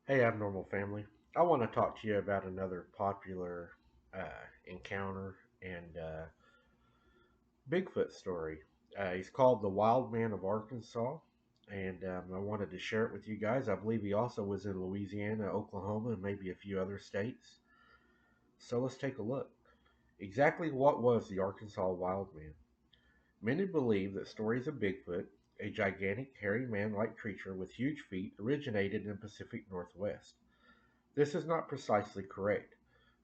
Hey, Abnormal Family. I want to talk to you about another popular encounter and Bigfoot story. He's called the Wild Man of Arkansas, and I wanted to share it with you guys. I believe he also was in Louisiana, Oklahoma, and maybe a few other states. So let's take a look. Exactly what was the Arkansas Wild Man? Many believe that stories of Bigfoot, a gigantic hairy man-like creature with huge feet, originated in the Pacific Northwest. This is not precisely correct.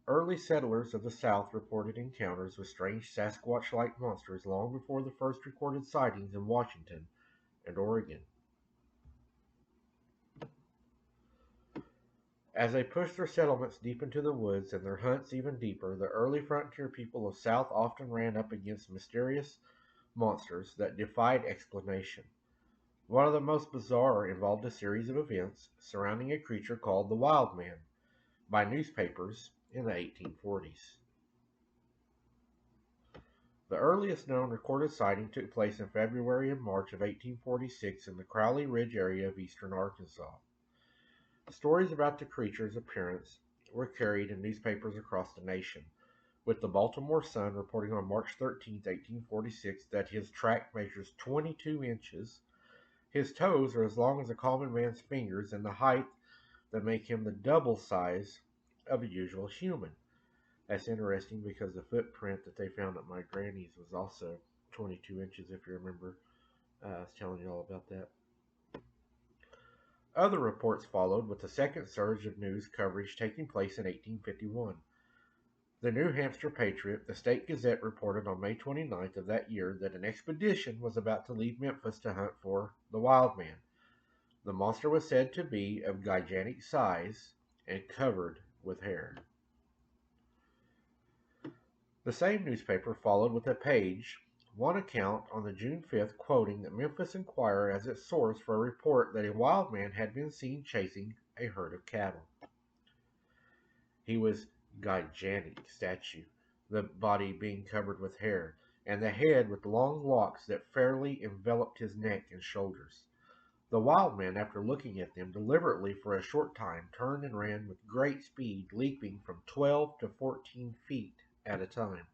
Early settlers of the South reported encounters with strange Sasquatch like monsters long before the first recorded sightings in Washington and Oregon. As they pushed their settlements deep into the woods and their hunts even deeper, the early frontier people of South often ran up against mysterious monsters that defied explanation. One of the most bizarre involved a series of events surrounding a creature called the Wild Man by newspapers in the 1840s. The earliest known recorded sighting took place in February and March of 1846 in the Crowley Ridge area of eastern Arkansas. Stories about the creature's appearance were carried in newspapers across the nation, with the Baltimore Sun reporting on March 13, 1846, that his track measures 22 inches, his toes are as long as a common man's fingers, and the height that make him the double size of a usual human. That's interesting because the footprint that they found at my granny's was also 22 inches, if you remember. I was telling you all about that. Other reports followed, with the second surge of news coverage taking place in 1851. The New Hampshire Patriot, the State Gazette, reported on May 29th of that year that an expedition was about to leave Memphis to hunt for the wild man. The monster was said to be of gigantic size and covered with hair. The same newspaper followed with a page, one account on the June 5th, quoting the Memphis Inquirer as its source for a report that a wild man had been seen chasing a herd of cattle. He was gigantic statue, the body being covered with hair, and the head with long locks that fairly enveloped his neck and shoulders. The wild man, after looking at them deliberately for a short time, turned and ran with great speed, leaping from 12 to 14 feet at a time.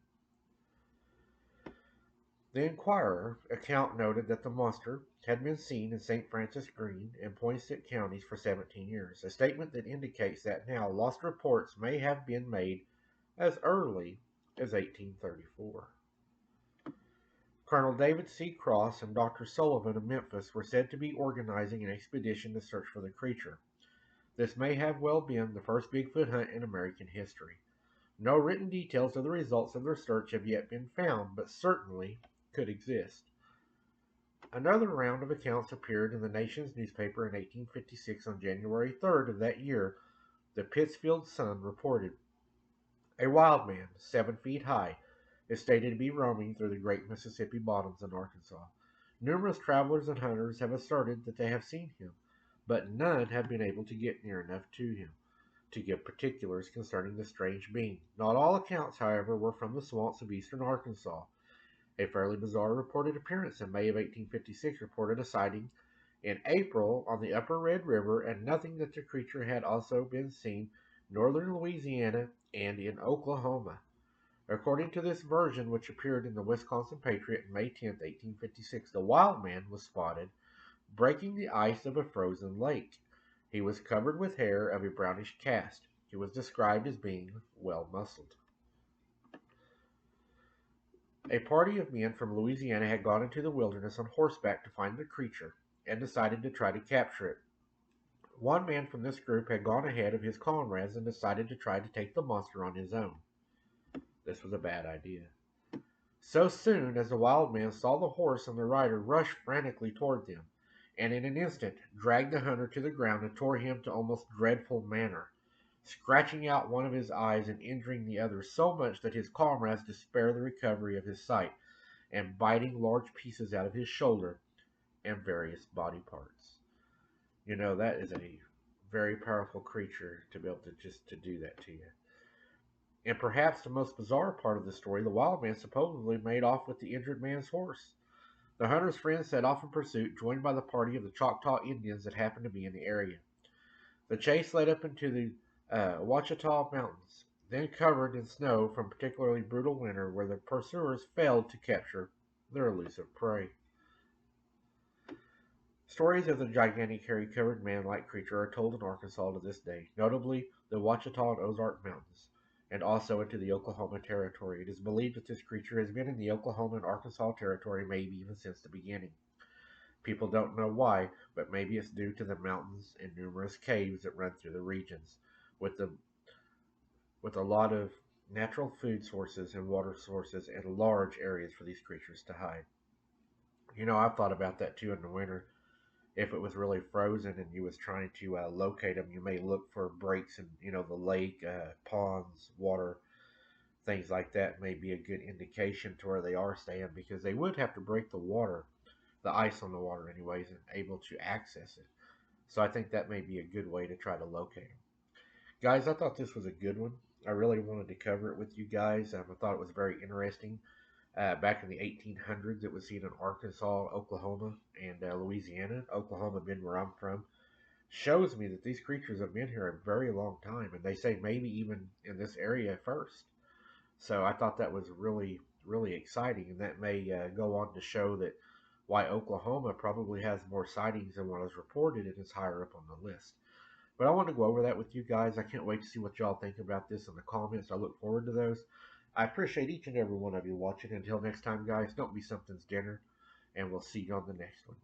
The Enquirer account noted that the monster had been seen in St. Francis Green and Poinsett counties for 17 years, a statement that indicates that now lost reports may have been made as early as 1834. Colonel David C. Cross and Dr. Sullivan of Memphis were said to be organizing an expedition to search for the creature. This may have well been the first Bigfoot hunt in American history. No written details of the results of their search have yet been found, but certainly could exist. Another round of accounts appeared in the nation's newspaper in 1856 on January 3rd of that year. The Pittsfield Sun reported a wild man, 7 feet high, is stated to be roaming through the great Mississippi bottoms in Arkansas. Numerous travelers and hunters have asserted that they have seen him, but none have been able to get near enough to him to give particulars concerning the strange being. Not all accounts, however, were from the swamps of eastern Arkansas. A fairly bizarre reported appearance in May of 1856 reported a sighting in April on the upper Red River, and nothing that the creature had also been seen northern Louisiana and in Oklahoma. According to this version, which appeared in the Wisconsin Patriot on May 10, 1856, the wild man was spotted breaking the ice of a frozen lake. He was covered with hair of a brownish cast. He was described as being well muscled. A party of men from Louisiana had gone into the wilderness on horseback to find the creature and decided to try to capture it. One man from this group had gone ahead of his comrades and decided to try to take the monster on his own. This was a bad idea. So soon as the wild man saw the horse and the rider rush frantically toward them, and in an instant dragged the hunter to the ground and tore him to almost dreadful manner, scratching out one of his eyes and injuring the other so much that his comrades despaired the recovery of his sight, and biting large pieces out of his shoulder and various body parts. You know, that is a very powerful creature to be able to just to do that to you. And perhaps the most bizarre part of the story, the wild man supposedly made off with the injured man's horse. The hunter's friends set off in pursuit, joined by the party of the Choctaw Indians that happened to be in the area. The chase led up into the Ouachita Mountains, then covered in snow from particularly brutal winter, where the pursuers failed to capture their elusive prey. Stories of the gigantic hairy-covered man-like creature are told in Arkansas to this day, notably the Ouachita and Ozark Mountains, and also into the Oklahoma Territory. It is believed that this creature has been in the Oklahoma and Arkansas Territory maybe even since the beginning. People don't know why, but maybe it's due to the mountains and numerous caves that run through the regions, with the with a lot of natural food sources and water sources and large areas for these creatures to hide. I've thought about that too in the winter. If it was really frozen and you was trying to locate them, you may look for breaks in, the lake, ponds, water, things like that may be a good indication to where they are staying because they would have to break the water, the ice on the water anyways, and able to access it. So I think that may be a good way to try to locate them. Guys, I thought this was a good one. I really wanted to cover it with you guys. I thought it was very interesting. Back in the 1800s, it was seen in Arkansas, Oklahoma, and Louisiana. Oklahoma being where I'm from, shows me that these creatures have been here a very long time, and they say maybe even in this area first. So I thought that was really, really exciting, and that may go on to show that why Oklahoma probably has more sightings than what is reported and is higher up on the list. But I want to go over that with you guys. I can't wait to see what y'all think about this in the comments. I look forward to those. I appreciate each and every one of you watching. Until next time, guys, don't be something's dinner, and we'll see you on the next one.